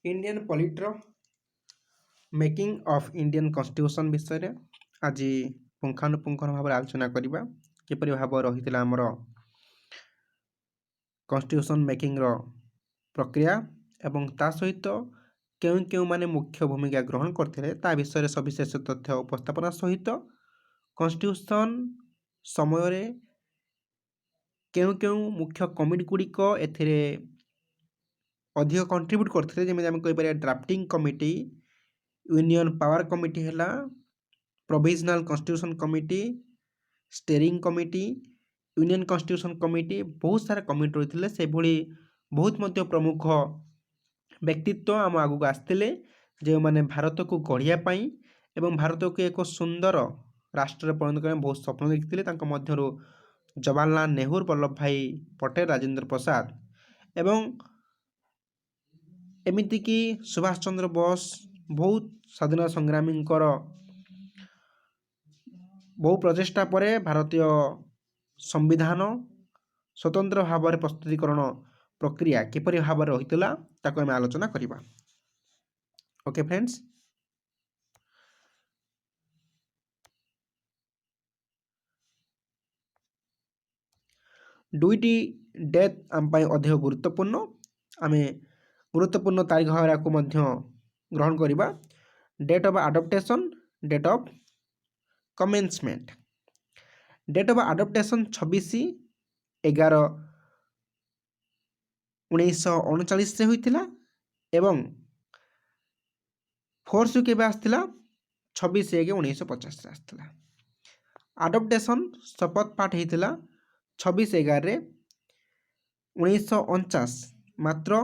Indian polity making of Indian constitution विषय आज पुंखानुपुंखन भाव आलोचना करबा किपरि भाव रही आमर कॉन्स्टिट्यूशन मेकिंग रो प्रक्रिया एवं ता सहित क्यों क्यों माने मुख्य भूमिका ग्रहण करते ता विषय सविशेष तथ्य उपस्थापना सहित कॉन्स्टिट्यूशन समय रे क्यों क्यों मुख्य कमिटी गुड़िक एथिरे अधिक कंट्रीब्यूट करते जमी आम कहीपर drafting committee union power committee है provisional constitution committee steering committee union constitution committee बहुत सारा कमिटी रही से भली बहुत मध्य प्रमुख व्यक्तित्व आम आगक आसते जो मैंने भारत को गढ़िया एवं भारत को एक सुंदर राष्ट्र परिणत करने बहुत स्वप्न देखते जवाहरलाल नेहरू वल्लभ भाई पटेल राजेंद्र प्रसाद एवं एमती कि सुभाष चंद्र बोस बहुत स्वाधीनता संग्रामी बहु प्रचेषा पर भारतीय संविधान स्वतंत्र भाव में प्रस्तुतिकरण प्रक्रिया किपरि भाव रही आम आलोचना करवा। ओके फ्रेंड्स, दुईटी डेट आम अधिक गुरुत्वपूर्ण आम गुरुत्वपूर्ण तारीख भाव ग्रहण करवा। Date of adoption, date of commencement. Date of adoption 26/11/1939 होता एवं फोर्स के आसला 26/1/1950 आसला। अडॉप्टेशन शपथ पाठ होता 26/11/1949 मात्र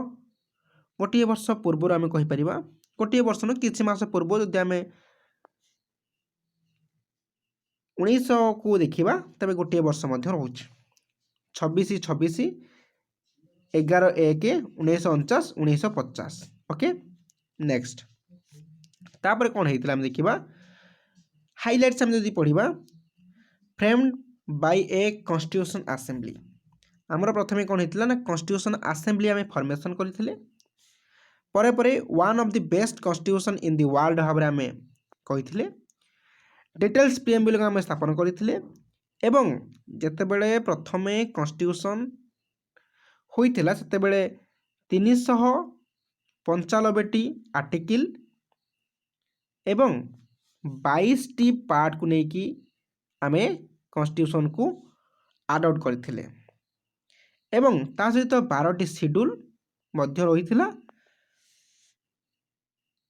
गोटे वर्ष पूर्व आम कहीपर गोटे वर्ष न कि मास पूर्व जदि आम 1900 को देखा तेज गोटे वर्ष रोचे 26/11/1/1949 ओके। नेक्स्ट तापर कौन होता है देखा हाइलाइट्स आम जब पढ़ा framed bye a constitution assembly आमर प्रथम कौन होता ना कॉन्स्टिट्यूशन असेंबली आम फॉर्मेशन करते परे परे one of the best constitution in the world भाव आम कही डिटेल्स प्रिएम्बल आम स्थापन करते एवं जितेबले प्रथमे कॉन्स्टिट्यूशन होता से 395टी आर्टिकल एवं 22टी पार्ट को लेकिन आमे कॉन्स्टिट्यूशन को अडॉप्ट करथिले एवं ता सहित 12टी शेड्यूल मध्य रही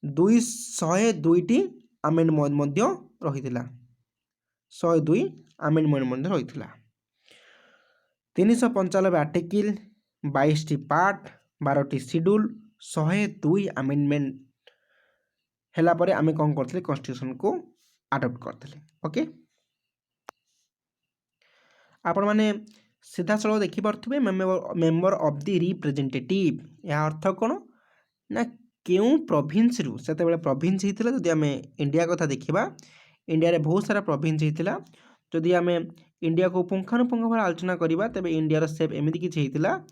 102टी आमेंडमेंट मध्य रही 102 आमेंडमेंट मध्य रही 395 आर्टिकल 22टी पार्ट 12टी शेड्यूल 102 आमेंडमेंट हैला परे आमे कौन करथिले कॉन्स्टिट्यूशन को अडॉप्ट करथिले। ओके, आपण माने सीधा सड़क देखिपे मेंबर ऑफ द रिप्रेजेंटेटिव या अर्थ कौन ना क्यों प्रोविंस रु से प्रोविंस होता जदि आम इंडिया कथा देखा इंडिया रे बहुत सारा प्रोविंस होता जदि आम इंडिया को पुंखानुपुंख भाव आलोचना करवा तेज इंडिया सेप एमती किसी होता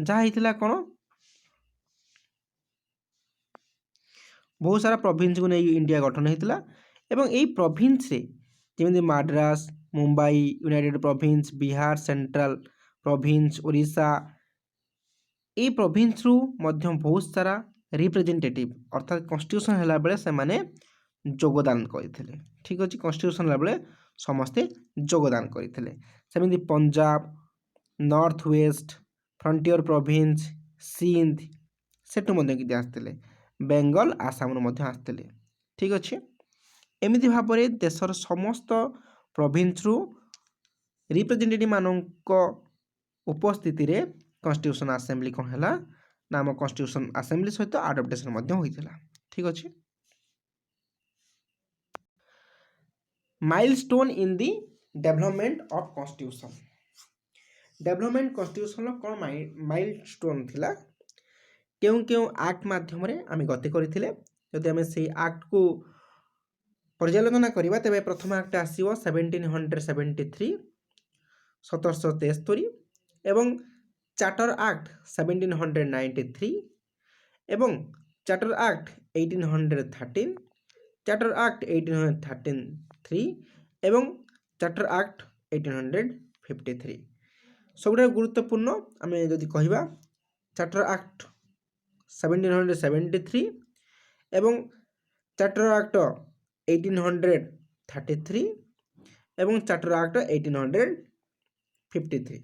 जहाँ होता कौन बहुत सारा प्रोविंस को नहीं इंडिया गठन होता एवं यही प्रोविंस रे जमी Madras Mumbai United province Bihar central province Odisha ये प्रोविंस रु मध्य बहुत सारा रिप्रेजेंटेटिव अर्थात कॉन्स्टिट्यूशन हैला बेले से माने योगदान करते। ठीक अच्छे, कॉन्स्टिट्यूशन हैला बेले समस्ते योगदान करते सेमती Punjab north west frontier province Sindh सेठू कि आसते बेंगल आसाम आसते। ठीक अच्छे, एमती भाव में देशर समस्त प्रोविंस रु रिप्रेजेंटेटिव मानक उपस्थिति रे कॉन्स्टिट्यूशन असेंबली कौन है ना आम कॉन्स्टिट्यूशन असेंबली सहित अडॉप्टेशन होता। ठीक अच्छे, milestone in the development of constitution. Development constitution कौन माइलस्टोन थिला क्यों क्यों एक्ट माध्यम आम गति करते जदि आम से एक्ट को पर्यालोचना करवा तेज प्रथम एक्ट आसो 1773 1773 एवं चार्टर एक्ट 1793 एवं Charter Act 1813, Charter Act 1813 এবং Charter Act 1853। ସବୁଠାରୁ ଗୁରୁତ୍ୱପୂର୍ଣ୍ଣ ଆମେ ଯଦି କହିବା Charter Act 1773 ଏବଂ Charter Act 1833 ଏବଂ Charter Act 1853।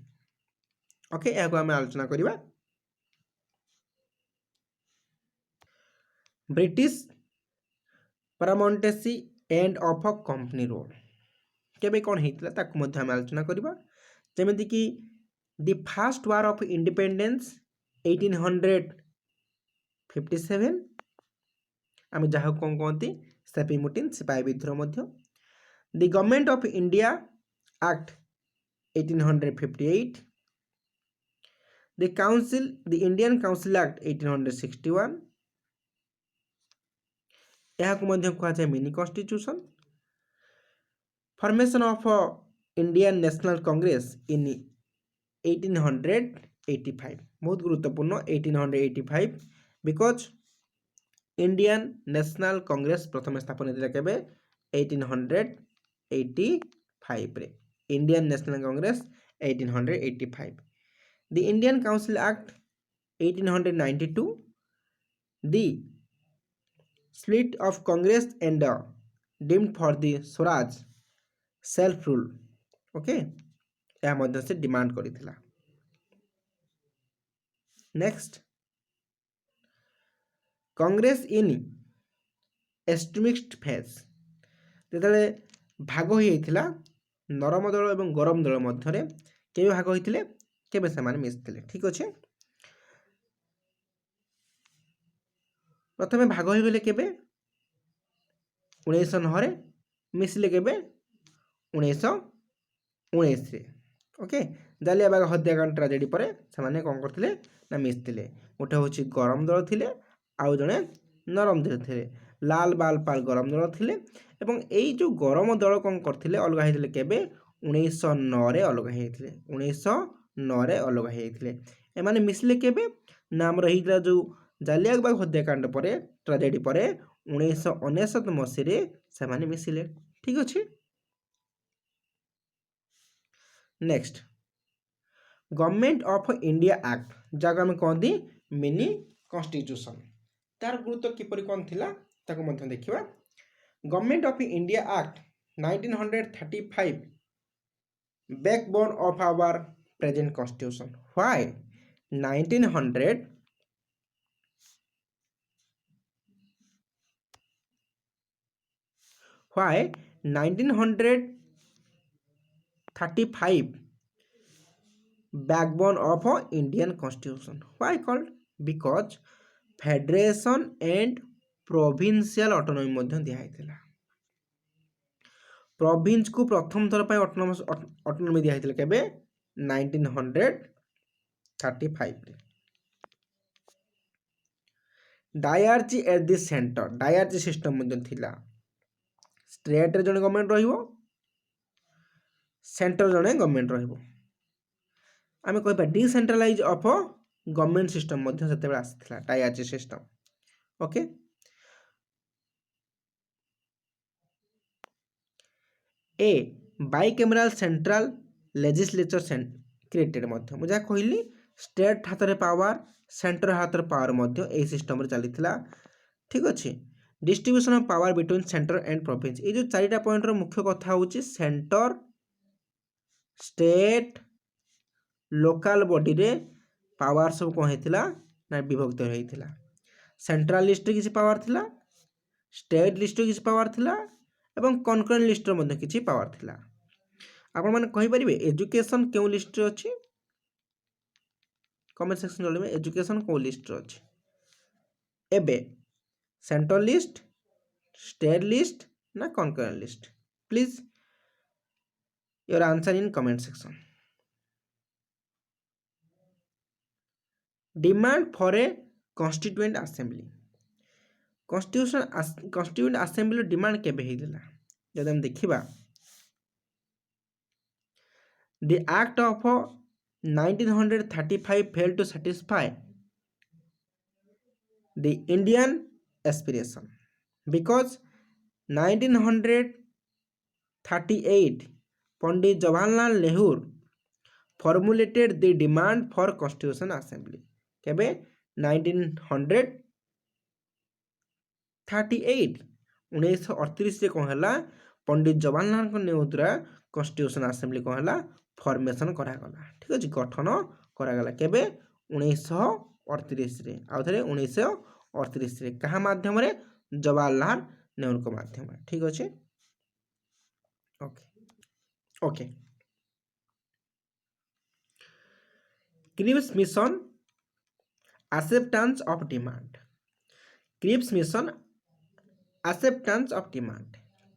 ଓକେ, ଏହାକୁ ଆମେ ଆଲୋଚନା କରିବା। British paramountcy and of company rule କେବେ କ'ଣ ହେଇଥିଲା ତାକୁ ମଧ୍ୟ ଆମେ ଆଲୋଚନା କରିବା। ଯେମିତିକି the first war of independence 1857, ଆମେ ଯାହାକୁ କ'ଣ କହନ୍ତି ସେପି ମୁଟିନ୍ ସିପାହୀ ବିଦ୍ରୋହ ମଧ୍ୟ। The government of India act 1858, the Indian council act 1861, ଏହାକୁ ମଧ୍ୟ କୁହାଯାଏ mini constitution. Formation of Indian national Congress in 1885, ବହୁତ ଗୁରୁତ୍ୱପୂର୍ଣ୍ଣ 1885, ବିକଜ ଇଣ୍ଡିଆନ୍ ନ୍ୟାସନାଲ୍ କଂଗ୍ରେସ ପ୍ରଥମେ ସ୍ଥାପନ ହେଇଥିଲା କେବେ 1885ରେ। Indian national Congress 1885। The Indian council act 1892, the split of Congress and deemed for the Swaraj self rule। Okay, ଏହା ମଧ୍ୟ ସେ ଡିମାଣ୍ଡ କରିଥିଲା। ନେକ୍ସଟ, କଂଗ୍ରେସ ଇନ୍ ଏକ୍ସଟ୍ରିମିଷ୍ଟ ଫେଜ୍, ଯେତେବେଳେ ଭାଗ ହୋଇଯାଇଥିଲା ନରମ ଦଳ ଏବଂ ଗରମ ଦଳ ମଧ୍ୟରେ, କେବେ ଭାଗ ହୋଇଥିଲେ, କେବେ ସେମାନେ ମିଶିଥିଲେ। ଠିକ୍ ଅଛି, ପ୍ରଥମେ ଭାଗ ହୋଇଗଲେ କେବେ 1909ରେ, ମିଶିଲେ କେବେ 1919ରେ। ଓକେ, ଜାଲିଆବାଗ ହତ୍ୟାକାଣ୍ଡ ଟ୍ରାଜେଡି ପରେ ସେମାନେ କ'ଣ କରିଥିଲେ ନା ମିଶିଥିଲେ। ଗୋଟେ ହେଉଛି ଗରମ ଦଳ ଥିଲେ, ଆଉ ଜଣେ ନରମ ଦଳ ଥିଲେ। ଲାଲ ବାଲ ପାଲ ଗରମ ଦଳ ଥିଲେ ଏବଂ ଏଇ ଯେଉଁ ଗରମ ଦଳ କ'ଣ କରିଥିଲେ ଅଲଗା ହେଇଥିଲେ କେବେ 1909ରେ ଅଲଗା ହେଇଯାଇଥିଲେ। 1909ରେ ଅଲଗା ହେଇଯାଇଥିଲେ। ଏମାନେ ମିଶିଲେ କେବେ ନା ଆମର ହେଇଥିଲା ଯେଉଁ ଜାଲିଆବାଗ ହତ୍ୟାକାଣ୍ଡ ପରେ ଟ୍ରାଜେଡି ପରେ 1999 ମସିହାରେ ସେମାନେ ମିଶିଲେ। ଠିକ୍ ଅଛି, next, government of India act, ଯାହାକୁ ଆମେ କହନ୍ତି ମିନି କନଷ୍ଟିଟ୍ୟୁସନ୍, ତାର ଗୁରୁତ୍ୱ କିପରି କ'ଣ ଥିଲା ତାକୁ ମଧ୍ୟ ଦେଖିବା। Government of India act 1935 backbone of our present constitution। Why 1900 why 1935 backbone of Indian constitution? Why called? Because federation and provincial autonomy ମଧ୍ୟ ଦିଆହେଇଥିଲା। ପ୍ରୋଭିନ୍ସ କୁ ପ୍ରଥମ ଥର ପାଇଁ ଅଟୋନୋମି ଦିଆହେଇଥିଲା କେବେ 1935ରେ। ଡାୟାର୍ଜି ଏଟ୍ ଦି ସେଣ୍ଟର, ଡାୟାର୍ଜି ସିଷ୍ଟମ ମଧ୍ୟ ଥିଲା। ଷ୍ଟେଟ୍ରେ ଜଣେ ଗଭର୍ଣ୍ଣମେଣ୍ଟ ରହିବ, ସେଣ୍ଟର ଜଣେ ଗଭର୍ଣ୍ଣମେଣ୍ଟ ରହିବ। ଆମେ କହିବା ଡିସେଣ୍ଟ୍ରାଲାଇଜ ଅଫ୍ ଗଭର୍ଣ୍ଣମେଣ୍ଟ ସିଷ୍ଟମ ମଧ୍ୟ ସେତେବେଳେ ଆସିଥିଲା ଡାୟାର୍ଜି ସିଷ୍ଟମ। ଓକେ, ଏ ବାଇକାମେରାଲ ସେଣ୍ଟ୍ରାଲ ଲେଜିସ୍ଲେଚର କ୍ରିଏଟେଡ୍ ମଧ୍ୟ, ମୁଁ ଯାହା କହିଲି ଷ୍ଟେଟ୍ ହାତରେ ପାୱାର, ସେଣ୍ଟର ହାତରେ ପାୱାର ମଧ୍ୟ ଏହି ସିଷ୍ଟମରେ ଚାଲିଥିଲା। ଠିକ୍ ଅଛି, distribution of power between centre and province, ଏଇ ଯେଉଁ ଚାରିଟା ପଏଣ୍ଟର ମୁଖ୍ୟ କଥା ହେଉଛି ସେଣ୍ଟର, ଷ୍ଟେଟ୍, ଲୋକାଲ ବଡିରେ ପାୱାର ସବୁ କ'ଣ ହେଇଥିଲା ନା ବିଭକ୍ତ ହେଇଥିଲା। ସେଣ୍ଟ୍ରାଲ ଲିଷ୍ଟରେ କିଛି ପାୱାର ଥିଲା, ଷ୍ଟେଟ୍ ଲିଷ୍ଟରେ କିଛି ପାୱାର ଥିଲା ଏବଂ କନକରେଣ୍ଟ ଲିଷ୍ଟର ମଧ୍ୟ କିଛି ପାୱାର ଥିଲା। ଆପଣମାନେ କହିପାରିବେ ଏଜୁକେସନ୍ କେଉଁ ଲିଷ୍ଟରେ ଅଛି? କମେଣ୍ଟ ସେକ୍ସନ ଜଣାଇବେ ଏଜୁକେସନ୍ କେଉଁ ଲିଷ୍ଟରେ ଅଛି। ଏବେ ସେଣ୍ଟ୍ରାଲ ଲିଷ୍ଟ, ଷ୍ଟେଟ୍ ଲିଷ୍ଟ ନା concurrent list? Please your answer in comment section. Demand for a constituent assembly, constituent assembly demand କେବେ ହେଇଥିଲା? ଯଦି ଆମେ ଦେଖିବା the act of 1935 failed to satisfy the Indian aspiration, because 1938 Pandit Jawaharlal Nehru formulated the demand for Constitution Assembly. केबे 1938 1938 रे कौन हला पंडित जवाहरलाल नेहरू द्वारा कॉन्स्टिट्यूशन असेंबली कौन हला फॉर्मेशन करा गला। ठीक अछि, गठन करा गला केबे 1938 रे। आ थरे 1938 रे कहा माध्यम रे जवाहरलाल नेहरू को माध्यम रे। ठीक अछि, okay okay. Cripps mission acceptance of demand. Cripps mission acceptance of demand.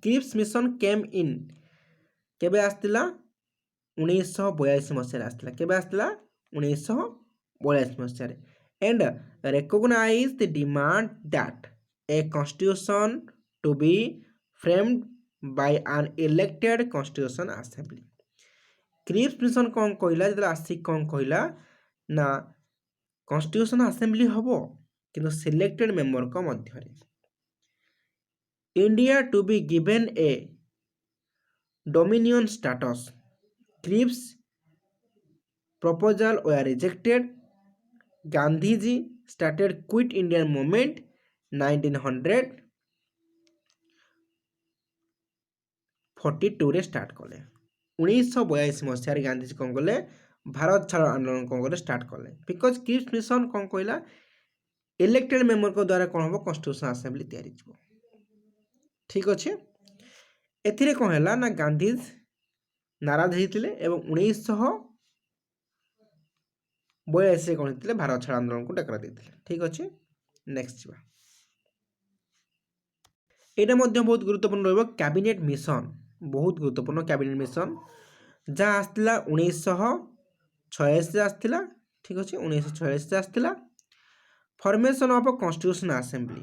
Cripps mission came in केबे आस्तिला 1942 मसिया आस्तिला। केबे आस्तिला 1942 मसिया रे, and recognize the demand that a constitution to be framed by an elected constitution assembly. Cripps mission कौन कहला जेतला आसी कौन कहला ना constitution assembly हबो किंतु सिलेक्टेड मेंबर को मध्य रे। India to be given a dominion status. Cripps proposal were rejected. Gandhiji started quit Indian movement 1942 रे स्टार्ट कले। 1942 मसिया रे गांधीजी कौन कले भारत छाड़ आंदोलन कौन कले स्टार्ट कले। बिकॉज क्रिप्स मिशन कौन कहला इलेक्टेड मेंबर को द्वारा कौन हम कॉन्स्टिट्यूशन असेंबली तैयारी जीवो। ठीक अच्छे, एथिरे कौन है ना गांधी नाराज होते एवं 1942 कौन होते भारत छाड़ आंदोलन को डाकरा देते। ठीक अच्छे, नेक्स्ट जीवा। एटा मध्य बहुत गुरुत्वपूर्ण रहिबो कैबिनेट मिशन, बहुत गुरुत्वपूर्ण कैबिनेट मिशन जहाँ आसला 1946 आसला। ठीक अच्छे, 1946 आसला। फॉर्मेशन ऑफ कॉन्स्टिट्यूशन असेंबली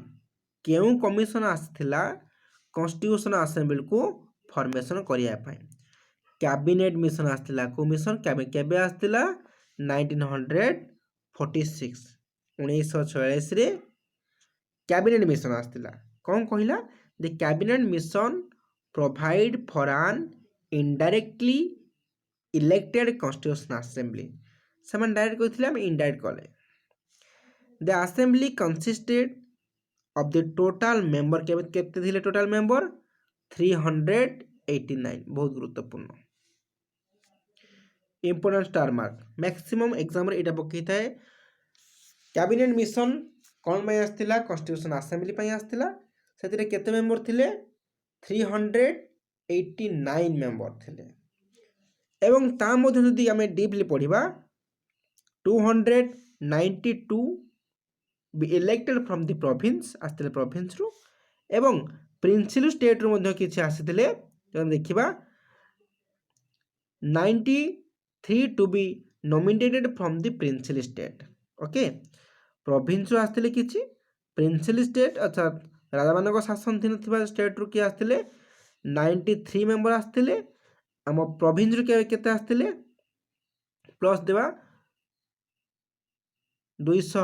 केउ कमिशन आसला कॉन्स्टिट्यूशन असेंबली को फॉर्मेशन करिया पाए। कैबिनेट मिशन आसला को मिशन केबे आसला 1946 1946 रे कैबिनेट मिशन आसला। कौन कहला the cabinet mission provide for an indirectly elected constitution assembly. समान डायरेक्ट कहथिले हम इनडायरेक्ट कले। The assembly consisted of the total member केते थिले टोटल मेंबर 389। बहुत गुरुत्वपूर्ण important star mark maximum exam रे एटा पकई थाए। कैबिनेट मिशन कोन में आस्तिला कॉन्स्टिट्यूशन असेंबली पई आस्तिला। सेतिरे केते मेंबर थिले 389 मेंबर थिले। एवं ता मध्ये जदि हमें डीपली पढिबा 292 be elected from the province आस्तिले province रू एवं प्रिंसिपल स्टेट रू मध्ये किछि आसितिले हम देखिबा 93 to be nominated from the principal state. Okay, province रू आस्तिले किछि प्रिंसिपल स्टेट अर्थात राजा मानक शासन दिन थिबा स्टेट रू कि आस्तिले 93 मेंबर आस्तिले। हम province रू केते आस्तिले प्लस देबा 200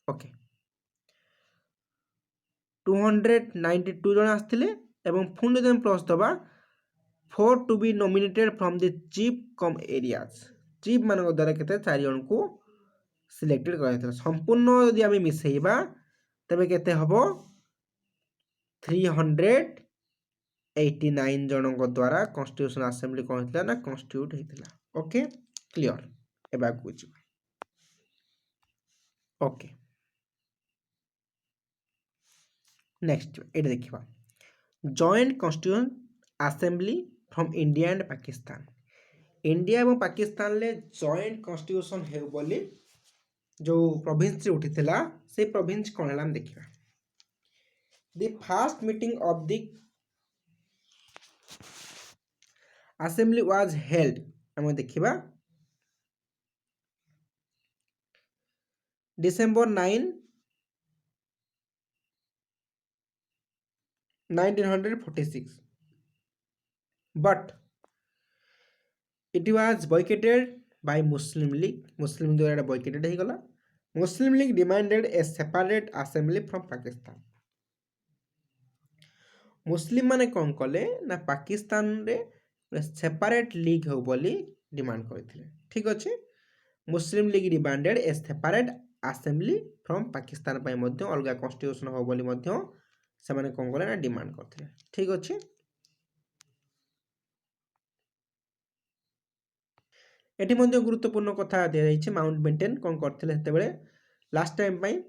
ओके 292 जन आस्तिले एवं फुंड देम प्लस दबा 4 to be nominated from the chief come areas. Chief मानक द्वारा केते 4 जन को सिलेक्टेड कराइतला। संपूर्ण यदि हम मिसेइबा तबे केते हबो 389 जन को द्वारा कॉन्स्टिट्यूशन असेंबली कोन हितला ना कॉन्स्टिट्यूट हितला। ओके, क्लियर एबा कुछ ओके। नेक्स्ट एटा देखिबा joint constitution assembly from India and Pakistan. India एवं पाकिस्तान ले जॉइंट कॉन्स्टिट्यूशन हे बोली जो प्रोविंस रे उठिथिला से प्रोविंस कोन हला हम देखिबा। The first meeting of the assembly was held हम देखिबा December 9 1946 but it was boycotted by Muslim League. Muslim League द्वारा boycotted हो गला. Muslim League demanded a separate assembly from Pakistan. मुस्लिम माने कौन कले ना पाकिस्तान रे सेपरेट लीग हो बोली डिमांड करथिले. ठीक अछि. Muslim League demanded a separate assembly from Pakistan पय मध्ये अलगा कॉन्स्टिट्यूशन हो बोली मध्ये से माने कोन कले ना डिमांड करथिले. ठीक अछि. एठी मध्ये गुरुत्वपूर्ण कथा दिया जाइछे. माउंटबेटन कोन करथिले हेते बेले लास्ट टाइम पय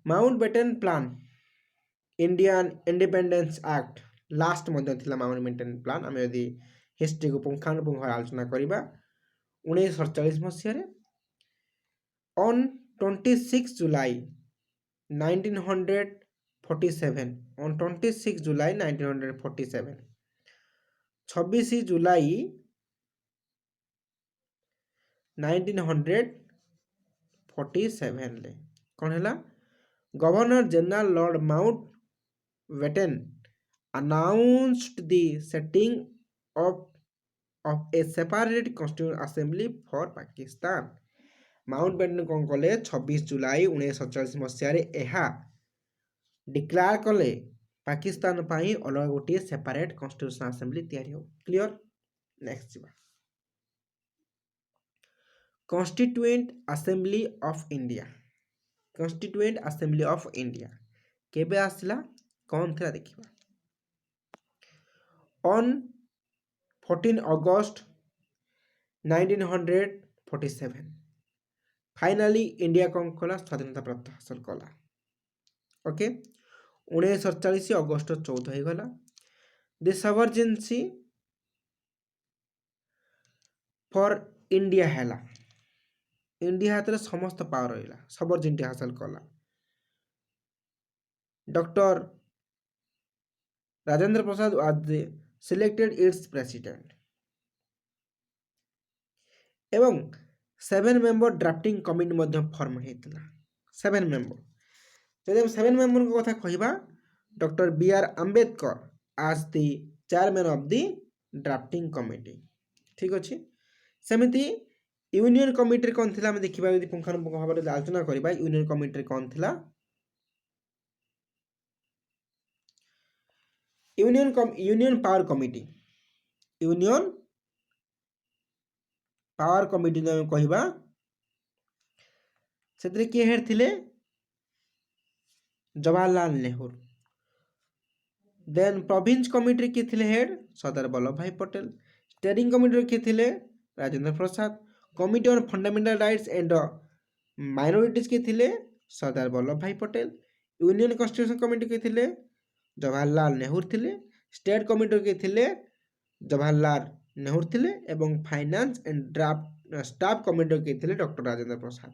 Mountbatten plan Indian independence act last मध्ये थिला. माउंटबेटन प्लान आमे यदि हिस्ट्री को पुंखानुपुंख आलोचना करिबा 1948 मसिया रे on 26 July 1947 on 26 July 1947 26 जुलाई 1947 ले कौन है governor general Lord Mountbatten announced the setting of a separate constitutional assembly for Pakistan. Mountbatten कौन कले 26 जुलाई 1947 मसीह यह डिक्लेयर कले पाकिस्तान पाई अलग गोटे सेपरेट कॉन्स्टिट्यूशनल असेंबली तैयारी हो. क्लियर. नेक्स्ट जीवा constituent assembly of India. Constituent assembly of India केबे आसला कौन थिला देखिबा. ऑन 14 अगस्त 1947 फाइनाली इंडिया कौन कला स्वाधीनता प्राप्त हासिल कला. ओके 1947 अगस्त 14 हो गला. द सवर्जेंसी फॉर इंडिया हैला. इंडिया हाथ रे समस्त पावर रहिला. सवर्जेंटी हासिल कला. Doctor Rajendra Prasad was selected its president एवं 7 मेंबर ड्राफ्टिंग कमिटी मध्ये फॉर्म हेतिला. 7 मेंबर जदि हम 7 मेंबर को कथा कहिबा doctor B R Ambedkar as the chairman of the drafting committee. ठीक अछि. सेमिति यूनियन कमिटी कोन थिला हम देखिबा यदि पुंखानुपुंख भाबरे आलोचना करिबा. यूनियन कमिटी कोन थिला union power committee. Union power committee ने कहिबा सेतरे के हेड थिले Jawaharlal Nehru. Then province committee के थिले हेड सरदार वल्लभ भाई पटेल. स्टीयरिंग कमिटी के थिले Rajendra Prasad. Committee on fundamental rights and minorities के थिले सरदार वल्लभ भाई पटेल. यूनियन कॉन्स्टिट्यूशन कमिटी के थिले जवाहरलाल नेहरू थिले. स्टेट कमिटी के थिले जवाहरलाल नेहरू थिले एवं finance and draft staff committee के थिले doctor Rajendra Prasad.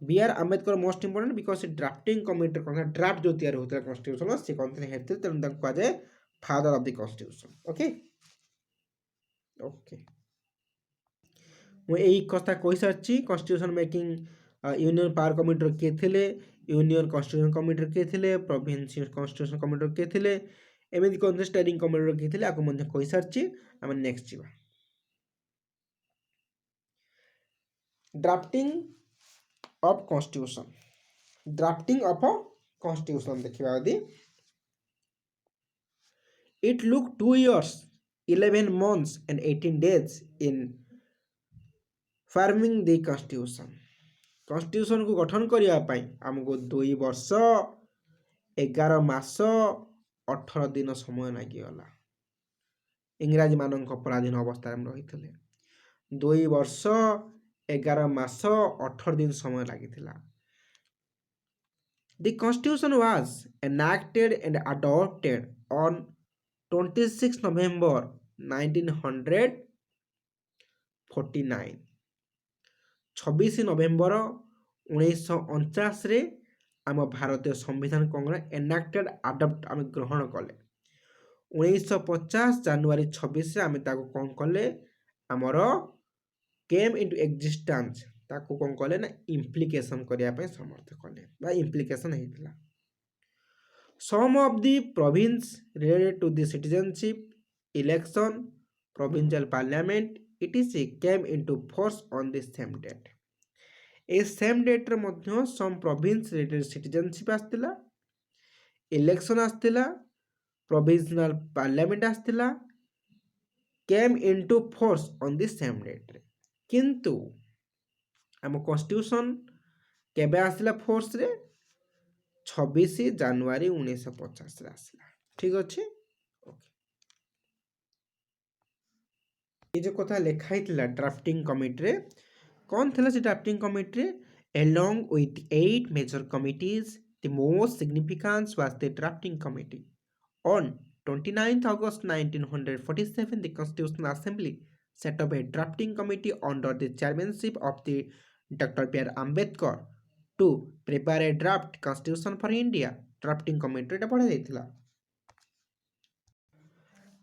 B R Ambedkar most important because drafting committee कौन ड्राफ्ट जो तैयार होता है कॉन्स्टिट्यूशन से कौन थे हेड थे तेणु ताको कहा जाए father of the constitution. Okay okay मु एई कथा कहि सारछि. Constitution making union power committee के थिले यूनियन कॉन्स्टिट्यूशन कमिटी के थिले प्रोविंस कॉन्स्टिट्यूशन कमिटी के थिले एमिति कोन स्टीयरिंग कमिटी के थिले आको मध्ये कहि सारछि. हम नेक्स्ट जीवा drafting of constitution. Drafting of a constitution देखिबा यदि it took 2 years 11 months and 18 days in forming the constitution. constitution को गठन करिया पई हमको 2 वर्ष 11 मास 18 दिन समय लागि गला. इंग्रजी मानक पराधीन अवस्था में रहितले 2 वर्ष 11 मास 18 दिन समय लागिथिला. The constitution was enacted and adopted on 26 November 1949. 26 नवेम्बर 1949 रे आम भारतीय संविधान कौन एनाक्टेड अडप्ट आम ग्रहण कले. 1950 जनवरी 26 रे आम ताको कौन कले आमर केम इनटू एग्जिस्टेंस ताको कौन कले ना इम्प्लिकेशन करिया पे समर्थ कले बा इम्प्लिकेशन हेतिला. Some of the province related to the citizenship election provincial parliament it is came into force on the same date. এই সেম ডେଟ୍ରେ ମଧ୍ୟ ସମ୍ ପ୍ରୋଭିନ୍ସ ସିଟିଜେନସିପ୍ ଆସିଥିଲା, ଇଲେକ୍ସନ୍ ଆସିଥିଲା, ପ୍ରୋଭିଜନାଲ ପାର୍ଲାମେଣ୍ଟ ଆସିଥିଲା, କେମ୍ into force on the same ଡେଟ୍ରେ। କିନ୍ତୁ ଆମ constitution କେବେ ଆସିଲା ଫୋର୍ସରେ? 26 ଜାନୁଆରୀ 1950ରେ ଆସିଲା। ଠିକ୍ ଅଛି। ये जो कथा लिखा ହେଇଥିଲା ଡ୍ରାଫ୍ଟିଂ କମିଟିରେ, କ'ଣ ଥିଲା ସେ ଡ୍ରାଫ୍ଟିଂ କମିଟିରେ? Along with 8 major committees, the most significant was the drafting committee. On 29th August 1947, the Constitutional Assembly set up a drafting committee under the chairmanship of the Dr. B.R. Ambedkar to prepare a draft constitution for India. drafting committee ଟା ପଢ଼ାଯାଇଥିଲା।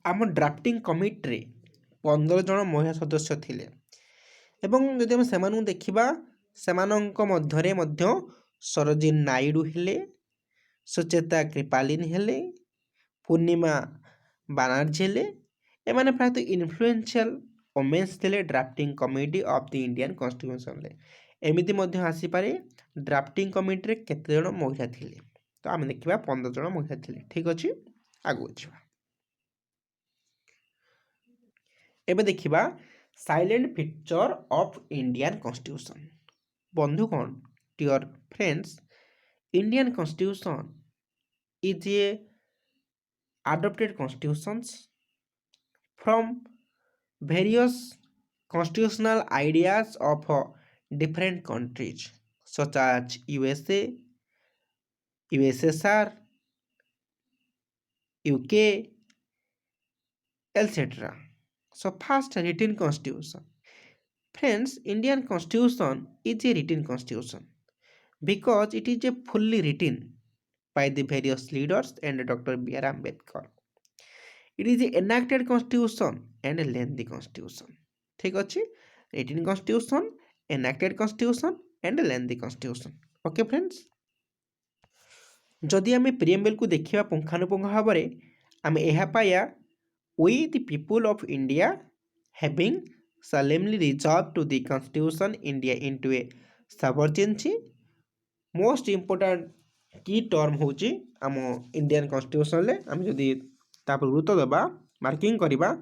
ଆମ drafting କମିଟିରେ 15 ଜଣ ମହିଳା ସଦସ୍ୟ ଥିଲେ ଏବଂ ଯଦି ଆମେ ସେମାନଙ୍କୁ ଦେଖିବା, ସେମାନଙ୍କ ମଧ୍ୟରେ ମଧ୍ୟ ସରୋଜିନୀ ନାଇଡୁ ହେଲେ, ସୁଚେତା କ୍ରିପାଲିନ ହେଲେ, ପୂର୍ଣ୍ଣିମା ବାନାର୍ଜୀ ହେଲେ। ଏମାନେ ପ୍ରାୟତଃ ଇନଫ୍ଲୁଏନ୍ସିଆଲ ଓମେନ୍ସ ଥିଲେ drafting committee of the Indian କନଷ୍ଟିଟ୍ୟୁସନରେ। ଏମିତି ମଧ୍ୟ ଆସିପାରେ ଡ୍ରାଫ୍ଟିଂ କମିଟିରେ କେତେ ଜଣ ମହିଳା ଥିଲେ, ତ ଆମେ ଦେଖିବା 15 ଜଣ ମହିଳା ଥିଲେ। ଠିକ୍ ଅଛି, ଆଗକୁ ଯିବା। ଏବେ ଦେଖିବା silent feature of Indian constitution. ବନ୍ଧୁଗଣ, dear friends, Indian constitution is a adopted constitutions from various constitutional ideas of different countries such as USA, USSR, UK, etc. So first, written constitution. Friends, Indian constitution is a written constitution because it is a fully written by the various leaders and Dr. B.R. Ambedkar. It is a enacted constitution and a lengthy constitution. ठीक अच्छे, written constitution, enacted constitution and a lengthy constitution. Okay friends, जदि आम preamble को देखा पुंखानुपुंख भाव में आम यह पाया, we the people of India having solemnly resolved to the constitution India into a sovereignty. Most important की टर्म होची आम इंडियन कॉन्स्टिट्यूशन ले आम जदि तापर गुरुत्व देबा मार्किंग करबा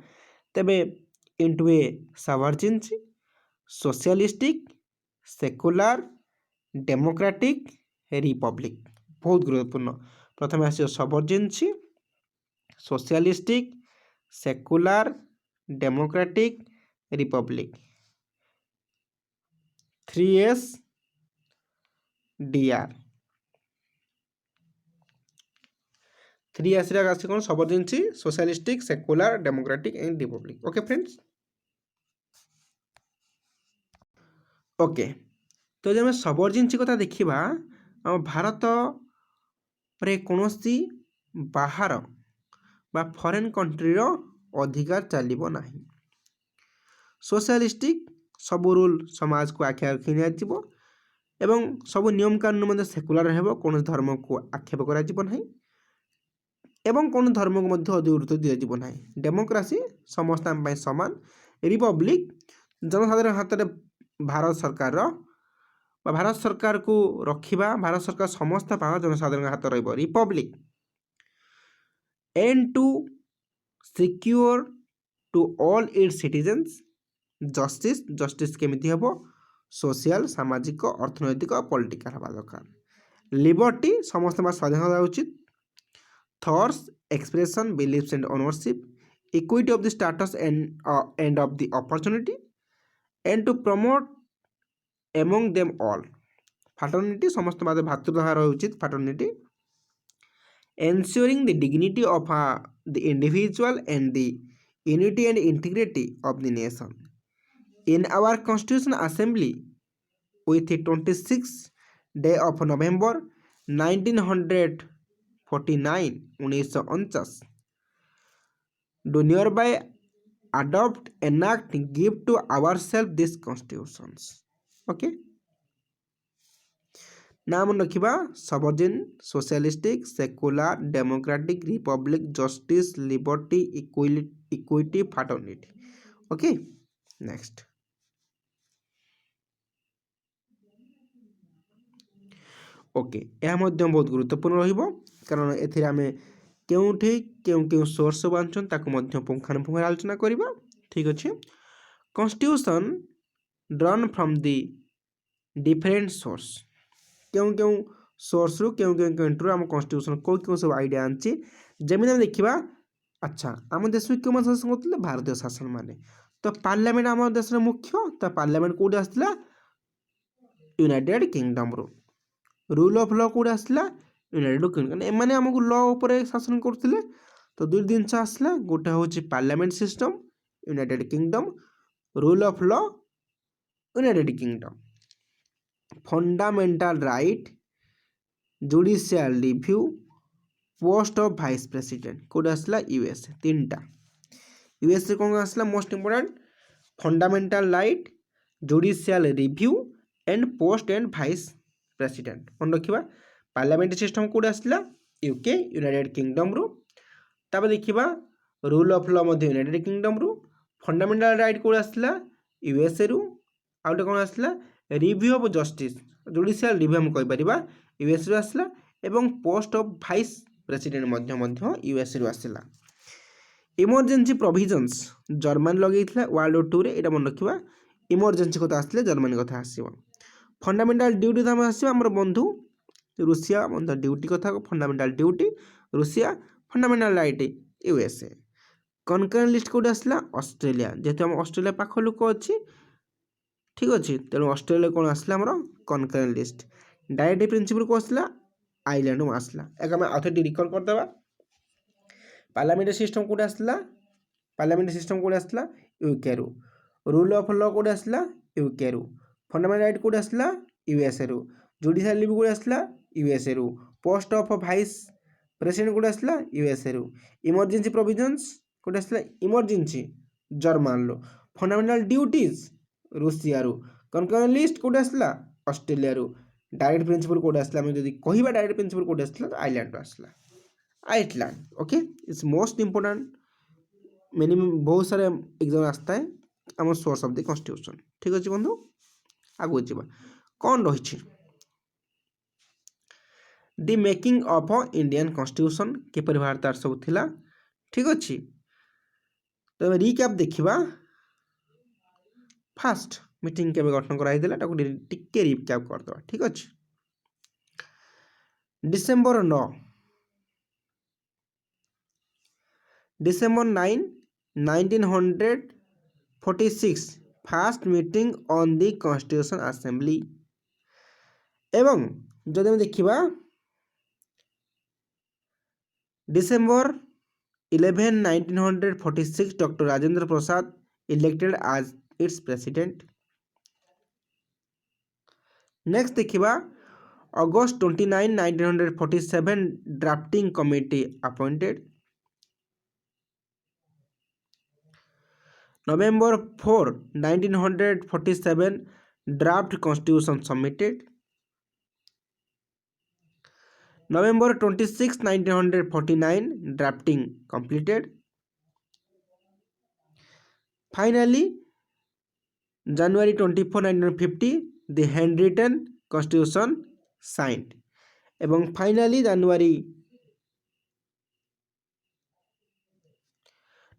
तेबे into a sovereignty, socialistic, secular, democratic, republic. बहुत गुरुत्वपूर्ण। प्रथम आसी sovereignty, socialistic, secular, democratic, republic. 3S DR 3 आसी कौन? Sovereignty, socialistic, secular, democratic and republic. Okay friends, okay तो जब सॉवरेनिटी कथा देखिबा, आम भारत रे कोनोसी बाहर बा फॉरेन कंट्री रो अधिकार चलिबो नाही। सोशलिस्टिक सब रूल समाज को आखि आखि नियाजिबो एवं सब नियम कानून मध्य सेकुलर हेबो, कौन धर्म को आक्षेप करा जिवो नाही एवं कौन धर्म को मध्य अधिक गुरुत्व दिया जिवो नाही। डेमोक्रेसी समस्त आम पई समान। रिपब्लिक जनसाधारण हाथ में भारत सरकार रो बा भारत सरकार को रखिबा, भारत सरकार समस्त पावर जनसाधारण हाथ रहइबो। Republic and to secure to all its citizens justice, justice केमिति हेबो? सोशल, सामाजिक, अर्थनैतिक और पॉलिटिकल हवा दरकार। लिबर्टी समस्त स्वाधीनता उचित। Thoughts, expression, beliefs and ownership, equity of the status and of the opportunity and to promote among them all. Fraternity समस्त मध्य भातृभाव उचित। Fraternity ensuring the dignity of the individual and the unity and integrity of the nation. In our Constitutional Assembly, with the 26th day of November 1949, 1949, do hereby adopt, enact, give to ourselves these constitutions. Okay. नाम रखा sovereign, socialistic, secular, democratic, Republic, justice, liberty, equity, fraternity. Okay, next okay यह मध्य बहुत गुरुत्वपूर्ण रहिबो कारण एथिरे आमे केउठी केउ केउ सोर्स सब आनछन ताको मध्य पुंखानुपुंख आलोचना करिबा ठीक अछि constitution drawn from the different source केउ केउ सोर्स रु केउ केउ कंट्री हम कॉन्स्टिट्यूशन को केउ सब आइडिया आनछि जेमिन हम देखिबा अच्छा आम देश में क्यों शासन करते भारतीय शासन माने तो पार्लियामेंट आम देश मुख्य तो पार्लियामेंट कौट आसला यूनाइटेड किंगडम रो रूल ऑफ लॉ कौट आसला यूनाइटेड किंगडम एमाने हमको लॉ ऊपर शासन करते तो दुई दिन आसला गोटे हूँ parliament system United Kingdom rule of law United Kingdom fundamental right judicial review post of vice president कौट आसला यूएस तीन टा यूएस कौन आसला most important fundamental right judicial review and post and vice president मन रखा पार्लियामेंट सिस्टम कौट आसला UK United kingdom रू तापर देखिबा रूल ऑफ लॉ मध्ये यूनाइटेड किंगडम रू फंडामेंटल राइट कौट आसला यूएसए रू आउटे कौन आसला review of justice judicial review हम कहि परिबा यूएस रू आसला एवं post of vice president Madhya US रू आसला इमरजेंसी प्रोविजन्स जर्मन लगे वर्ल्ड वॉर 2 रे एटा मन रखिबा इमरजेंसी कथा आसले जर्मनी कथा आसीबो फंडामेंटल ड्यूटी हम आसीबा हमर बंधु रूसिया बंधु ड्यूटी कथा fundamental duty Russia fundamental right USA concurrent list code आसला ऑस्ट्रेलिया जेहेतु हम ऑस्ट्रेलिया पाख लोक अच्छी ठीक अच्छे तेणु ऑस्ट्रेलिया कौन आसला हमर कनकरेंट लिस्ट डायरेक्ट प्रिंसिपल को आसला आइलैंड में आसला एक आम आउे रिकल करदे पार्लियामेंट सिस्टम कौट आसला पार्लियामेंट सिस्टम कौट आसला यूके रू रूल ऑफ लॉ कौट आसला यूके रू फंडामेंटल राइट कौट आसला यूएसए रू जुडिशियल रिव्यू कौट आसला यूएसए रू पोस्ट ऑफ वाइस प्रेसिडेंट कौट आसला यूएसए रू इमरजेंसी प्रोविजन्स कौट आसला इमरजेंसी जर्मन रू फंडामेंटल ड्यूटीज रूसिया रू कनकरेंट लिस्ट कौट आसला ऑस्ट्रेलिया रू डायरेक्ट प्रिंसिपल कौट आसला आम जदि कहिबा डायरेक्ट प्रिंसिपल कौट आसला तो आइलैंड आसला Iceland okay it's most important many बहुत सारे एग्जाम आता है आम सोर्स ऑफ द कॉन्स्टिट्यूशन ठीक अच्छे बंधु आगु जा कौन रही the making of Indian constitution किपर भारतार सब थिला ठीक अच्छे तो रिक्याप देखिबा फास्ट मीटिंग केबे गठन कराइला टिके रिक्याप करदे ठीक अच्छे December 9 December 9 1946 first meeting on the constitution assembly एवं जदि हम देखिबा December 11 1946 doctor Rajendra Prasad elected as its president next देखिबा अगस्त 29 1947 drafting committee appointed November 4 1947 draft constitution submitted November 26 1949 drafting completed finally January 24 1950 the handwritten constitution signed एवं finally January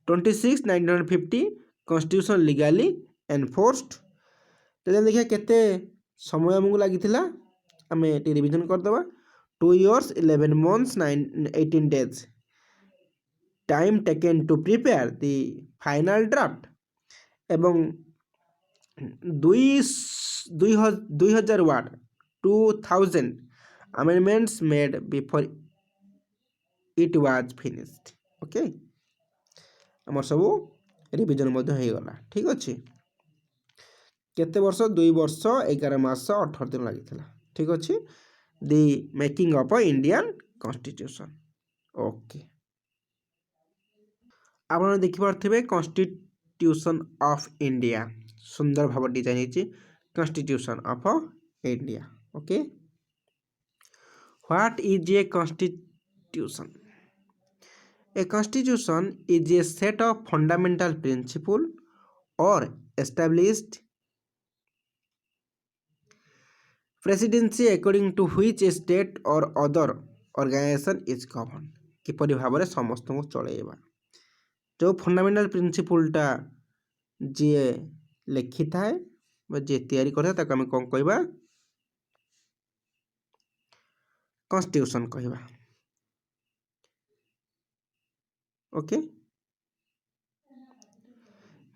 26 1950 constitution legally enforced तो देखिए केते समय हमको लगी आम रिविजन करदे 2 years 11 months 18 days time taken to prepare the final draft एवं 2000 word 2000 amendments made before it was finished okay um सब रिविजन होगला ठीक अच्छे केते वर्ष 2 वर्ष 11 मास 18 दिन लगी ठीक अच्छे the making of Indian constitution okay आप देखिपे कॉन्स्टिट्यूशन ऑफ इंडिया सुंदर भाव डिजाइन होती constitution of India okay what is a constitution A constitution is a set of fundamental principles or established presidency according to which state or other organization is governed। କିପରି ଭାବରେ ସମସ୍ତଙ୍କୁ ଚଳେଇବା। ଯେଉଁ fundamental ପ୍ରିନ୍ସିପୁଲଟା ଯିଏ ଲେଖିଥାଏ ବା ଯିଏ ତିଆରି କରିଥାଏ ତାକୁ ଆମେ କ'ଣ କହିବା? କନଷ୍ଟିଟ୍ୟୁସନ୍ କହିବା। Okay,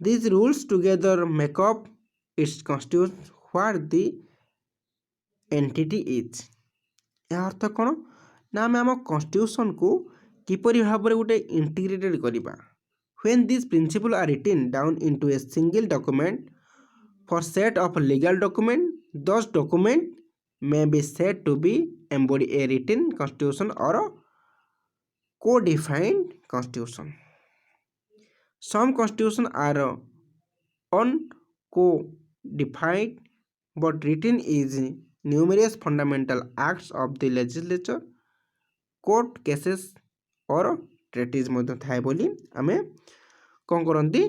these rules together make up its constitution what the entity is। ଏହା ଅର୍ଥ କ'ଣ ନା ଆମେ ଆମ କନଷ୍ଟିଟ୍ୟୁସନକୁ କିପରି ଭାବରେ ଗୋଟେ ଇଣ୍ଟିଗ୍ରେଟେଡ୍ କରିବା। when these principles are written down into a single document for set of legal document, those document may be said to be embody a written constitution or a codified constitution। some constitutions are uncodified but written is numerous fundamental acts of the legislature, court cases or treaties ମଧ୍ୟ ଥାଏ ବୋଲି ଆମେ କ'ଣ କରନ୍ତି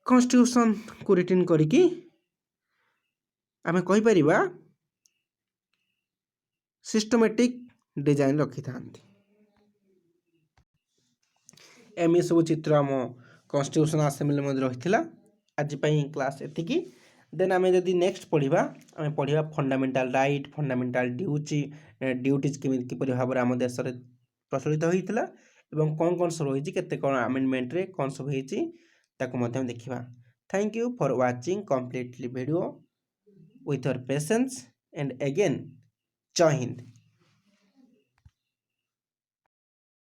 କନଷ୍ଟିଟ୍ୟୁସନକୁ written କରିକି ଆମେ କହିପାରିବା systematic design ରଖିଥାନ୍ତି। ଏମିତି ସବୁ ଚିତ୍ର ଆମ କନଷ୍ଟିଟ୍ୟୁସନ୍ ଆସେମ୍ବଲି ମଧ୍ୟ ରହିଥିଲା। ଆଜି ପାଇଁ କ୍ଲାସ୍ ଏତିକି। ଦେନ୍ ଆମେ ଯଦି ନେକ୍ସଟ ପଢ଼ିବା ଆମେ ପଢ଼ିବା ଫଣ୍ଡାମେଣ୍ଟାଲ ରାଇଟ୍, ଫଣ୍ଡାମେଣ୍ଟାଲ ଡ୍ୟୁଟିଜ୍ କିପରି ଭାବରେ ଆମ ଦେଶରେ ପ୍ରଚଳିତ ହୋଇଥିଲା ଏବଂ କ'ଣ କ'ଣ ସବୁ ରହିଛି, କେତେ କ'ଣ ଆମେଣ୍ଡମେଣ୍ଟରେ କ'ଣ ସବୁ ହେଇଛି ତାକୁ ମଧ୍ୟ ଆମେ ଦେଖିବା। Thank you for watching completely video with your patience and again Jai Hind.